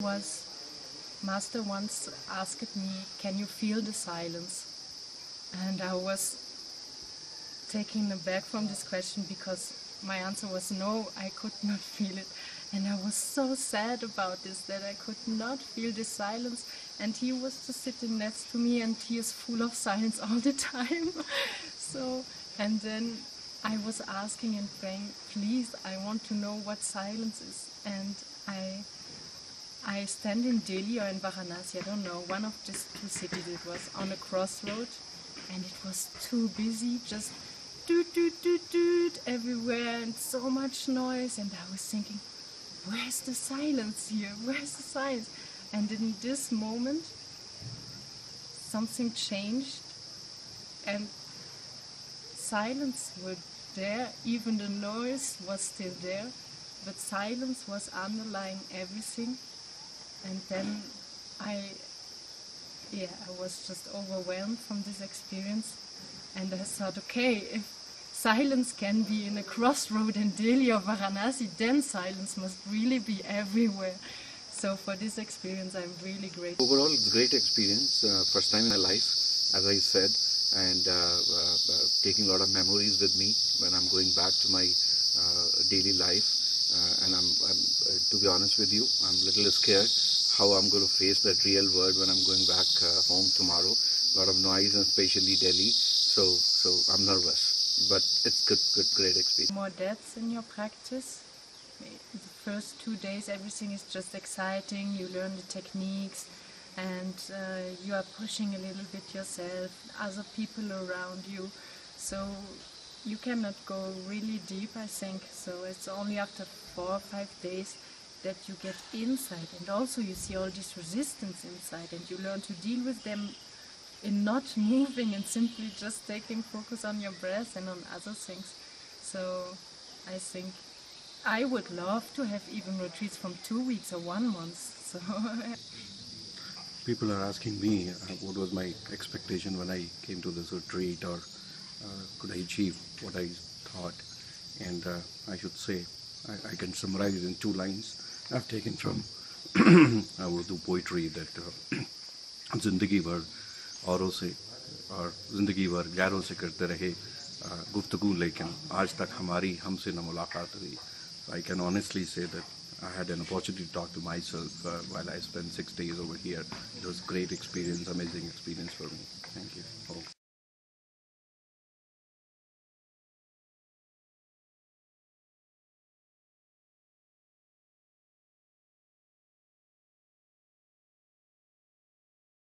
was, Master once asked me, can you feel the silence? And I was taken aback from this question because my answer was no, I could not feel it. And I was so sad about this, that I could not feel the silence. And he was just sitting next to me and he is full of silence all the time. And then I was asking and praying, please, I want to know what silence is. And I stand in Delhi or in Varanasi, I don't know, one of these two cities. It was on a crossroad and it was too busy, just doot, doot, doot, doot everywhere and so much noise. And I was thinking, where's the silence here? Where's the silence? And in this moment, something changed and silence was there. Even the noise was still there, but silence was underlying everything. And then I was just overwhelmed from this experience. And I thought, okay, if silence can be in a crossroad in Delhi or Varanasi, then silence must really be everywhere. So for this experience, I'm really grateful. Overall, it's a great experience. First time in my life, as I said, and taking a lot of memories with me when I'm going back to my daily life. And I'm to be honest with you, I'm a little scared how I'm going to face that real world when I'm going back home tomorrow. A lot of noise, and especially Delhi. So I'm nervous, but it's great experience. More depth in your practice. The first 2 days, everything is just exciting. You learn the techniques, and you are pushing a little bit yourself, other people around you. So you cannot go really deep, I think. So it's only after 4 or 5 days that you get inside, and also you see all this resistance inside, and you learn to deal with them in not moving and simply just taking focus on your breath and on other things. So I think I would love to have even retreats from 2 weeks or 1 month. So people are asking me what was my expectation when I came to this retreat, or could I achieve what I thought. And I should say, I can summarize it in 2 lines I've taken from Urdu poetry, that ज़िंदगी भर औरों से और ज़िंदगी भर गैरों से करते रहे गुफ्तगू, लेकिन आज तक हमारी हमसे न मुलाकात हुई. I can honestly say that I had an opportunity to talk to myself while I spent 6 days over here. It was a great experience, amazing experience for me. Thank you.